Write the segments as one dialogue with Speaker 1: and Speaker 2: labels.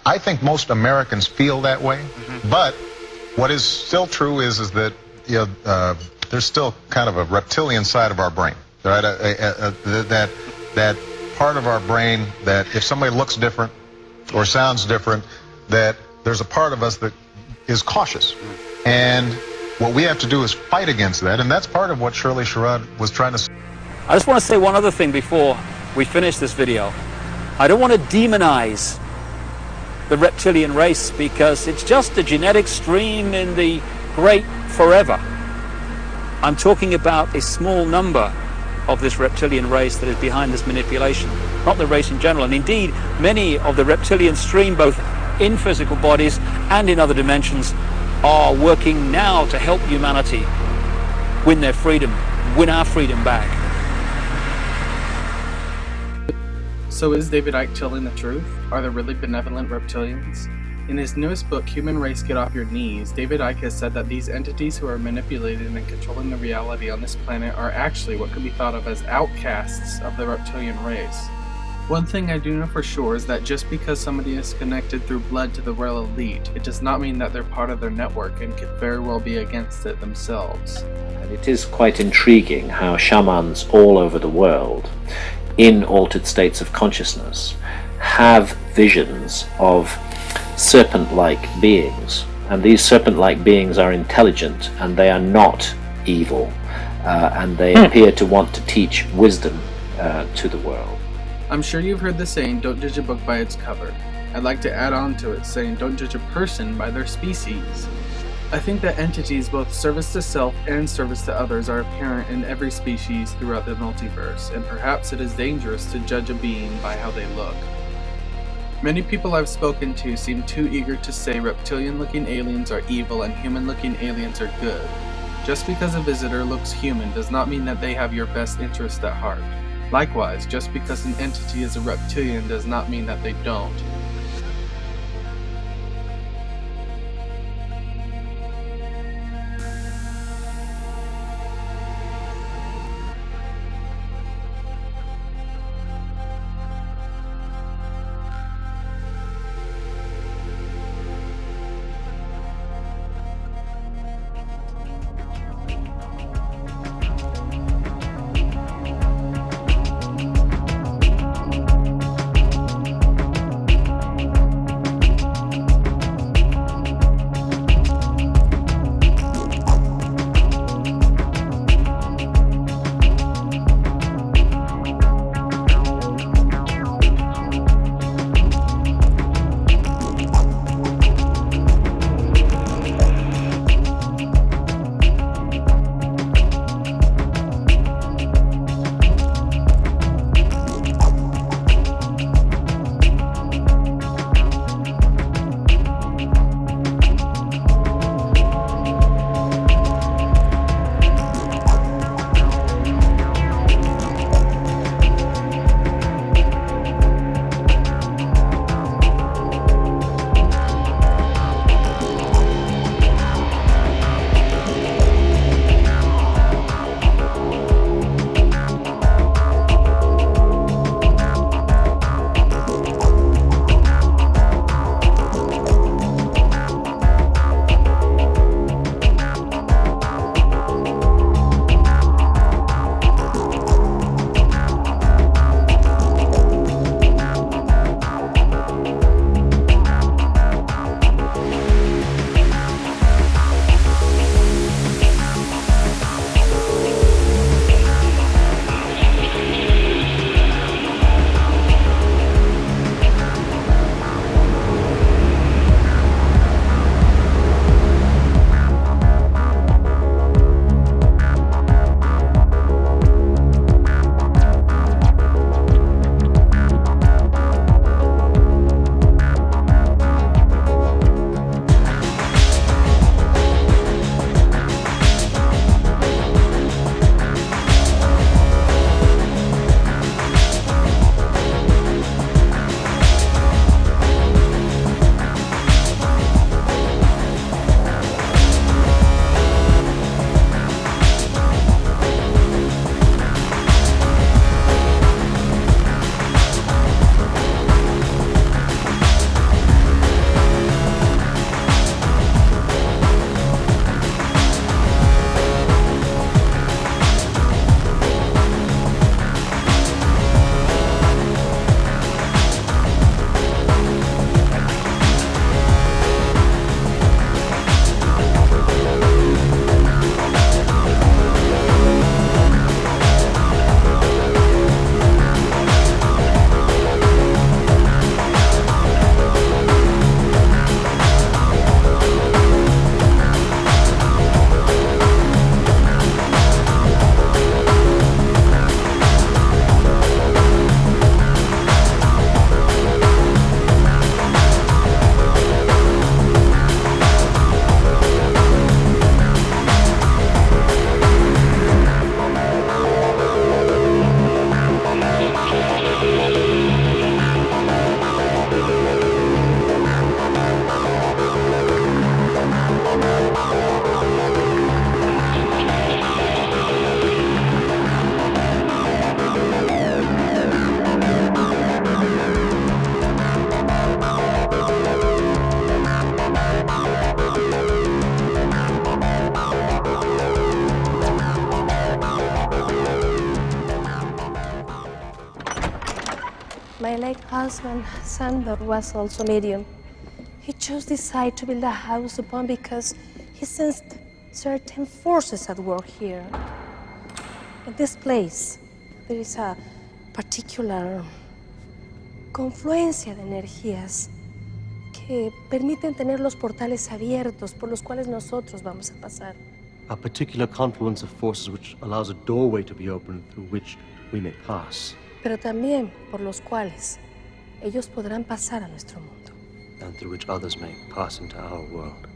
Speaker 1: I think most Americans feel that way, but what is still true is that there's still kind of a reptilian side of our brain, right? That part of our brain that if somebody looks different or sounds different, that there's a part of us that is cautious. And what we have to do is fight against that, and that's part of what Shirley Sherrod was trying to say.
Speaker 2: I just want to say one other thing before we finish this video. I don't want to demonize the reptilian race because it's just a genetic stream in the great forever. I'm talking about a small number of this reptilian race that is behind this manipulation, not the race in general. And indeed, many of the reptilian stream, both in physical bodies and in other dimensions, are working now to help humanity win their freedom, win our freedom back.
Speaker 3: So is David Icke telling the truth? Are there really benevolent reptilians? In his newest book, Human Race, Get Off Your Knees, David Icke has said that these entities who are manipulating and controlling the reality on this planet are actually what could be thought of as outcasts of the reptilian race. One thing I do know for sure is that just because somebody is connected through blood to the royal elite, it does not mean that they're part of their network and could very well be against it themselves.
Speaker 4: And it is quite intriguing how shamans all over the world, in altered states of consciousness, have visions of serpent-like beings. And these serpent-like beings are intelligent and they are not evil. And they appear to want to teach wisdom to the world.
Speaker 3: I'm sure you've heard the saying, don't judge a book by its cover. I'd like to add on to it saying, don't judge a person by their species. I think that entities, both service to self and service to others, are apparent in every species throughout the multiverse, and perhaps it is dangerous to judge a being by how they look. Many people I've spoken to seem too eager to say reptilian-looking aliens are evil and human-looking aliens are good. Just because a visitor looks human does not mean that they have your best interest at heart. Likewise, just because an entity is a reptilian does not mean that they don't.
Speaker 5: My late husband, Sandor, was also medium. He chose this site to build a house upon because he sensed certain forces at work here. In this place, there is a particular confluencia de energías que permiten tener los portales abiertos por los cuales nosotros vamos a pasar.
Speaker 6: A particular confluence of forces which allows a doorway to be opened through which we may pass.
Speaker 5: Pero también por los cuales ellos podrán pasar a nuestro mundo.
Speaker 6: And through which others may pass into our world.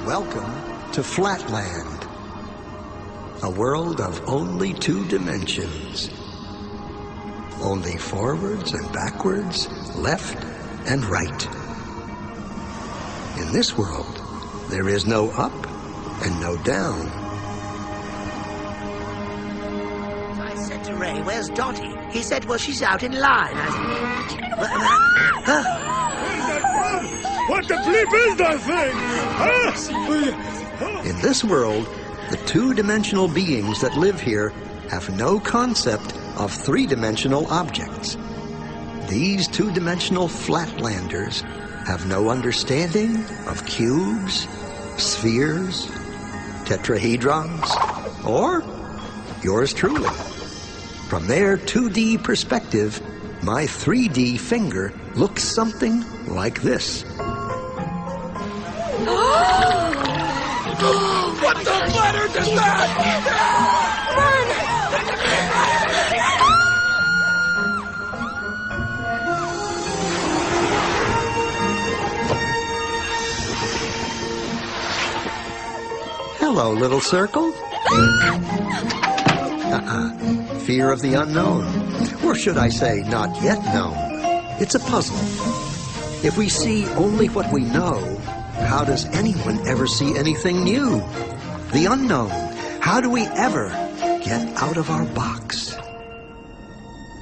Speaker 7: Welcome to Flatland, a world of only 2 dimensions. Only forwards and backwards, left and right. In this world, there is no up and no down.
Speaker 8: I said to Ray, where's Dottie? He said, well, she's out in line.
Speaker 9: What the bleep is that thing?
Speaker 7: In this world, the 2-dimensional beings that live here have no concept of 3-dimensional objects. These 2-dimensional flatlanders have no understanding of cubes, spheres, tetrahedrons, or yours truly. From their 2D perspective, my 3D finger looks something like this.
Speaker 9: What the bladder does that?
Speaker 7: Hello, little circle. Fear of the unknown. Or should I say, not yet known. It's a puzzle. If we see only what we know, how does anyone ever see anything new? The unknown. How do we ever get out of our box?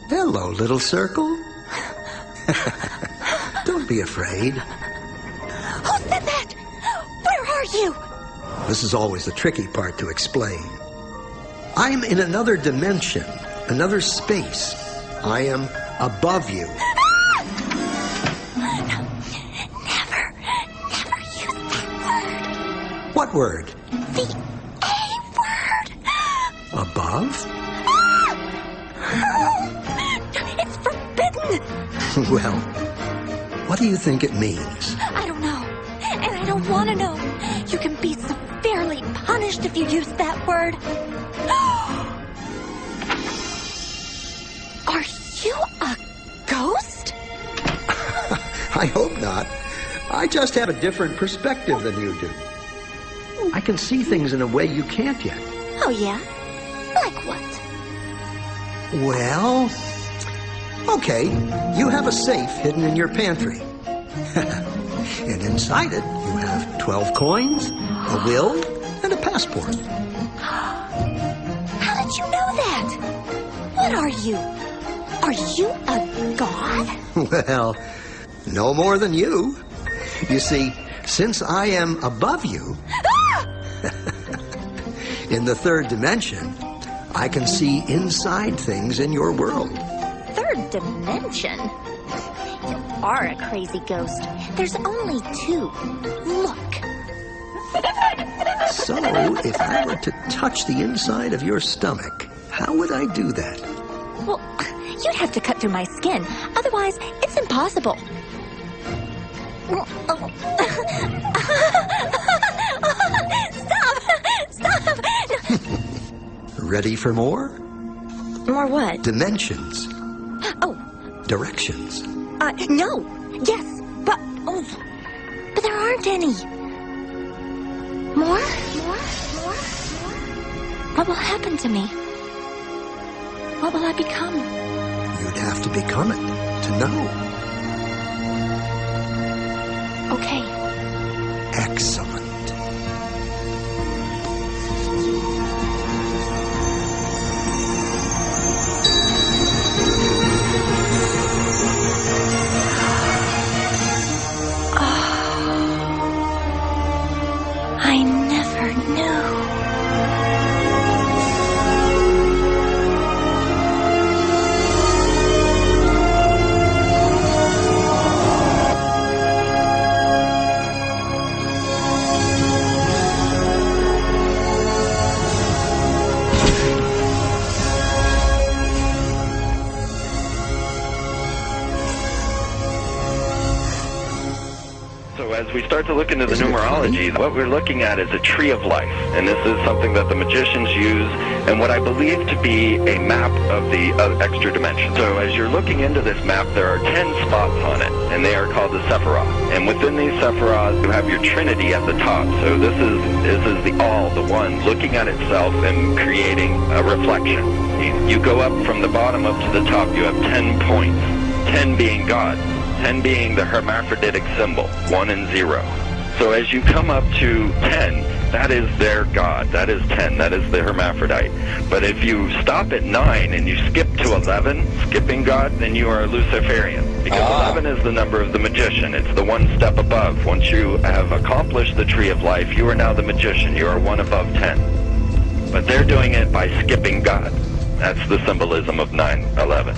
Speaker 7: Hello, little circle. Don't be afraid.
Speaker 10: Who said that? Where are you?
Speaker 7: This is always the tricky part to explain. I'm in another dimension, another space. I am above you.
Speaker 10: Never use that word.
Speaker 7: What word?
Speaker 10: The A word.
Speaker 7: Above?
Speaker 10: It's forbidden.
Speaker 7: Well, what do you think it means?
Speaker 10: I don't know. And I don't want to know. You can be severely punished if you use that word. Are you a ghost?
Speaker 7: I hope not. I just have a different perspective than you do. I can see things in a way you can't yet.
Speaker 10: Oh, yeah? Like what?
Speaker 7: Well, okay, you have a safe hidden in your pantry. And inside it, you have 12 coins, a will, and a passport.
Speaker 10: How did you know that? What are you? Are you a god?
Speaker 7: Well, no more than you. You see, since I am above you, in the 3rd dimension, I can see inside things in your world.
Speaker 10: 3rd dimension? You are a crazy ghost. There's only 2. Look.
Speaker 7: So, if I were to touch the inside of your stomach, how would I do that?
Speaker 10: Well, you'd have to cut through my skin. Otherwise, it's impossible. Stop!
Speaker 7: Ready for more?
Speaker 10: More what?
Speaker 7: Dimensions.
Speaker 10: Oh.
Speaker 7: Directions.
Speaker 10: No. Yes, but there aren't any. More? What will happen to me? What will I become?
Speaker 7: You'd have to become it to know.
Speaker 10: Okay.
Speaker 7: Excellent.
Speaker 10: I never knew.
Speaker 11: So as we start to look into the numerology, what we're looking at is a tree of life. And this is something that the magicians use, and what I believe to be a map of the extra dimension. So as you're looking into this map, there are 10 spots on it, and they are called the Sephiroth. And within these Sephiroth, you have your Trinity at the top. So this is the all, the one, looking at itself and creating a reflection. You go up from the bottom up to the top, you have 10 points, 10 being God. 10 being the hermaphroditic symbol, 1 and 0. So as you come up to 10, that is their God. That is 10. That is the hermaphrodite. But if you stop at 9 and you skip to 11, skipping God, then you are a Luciferian. Because 11 is the number of the magician. It's the one step above. Once you have accomplished the tree of life, you are now the magician. You are one above 10. But they're doing it by skipping God. That's the symbolism of 9/11.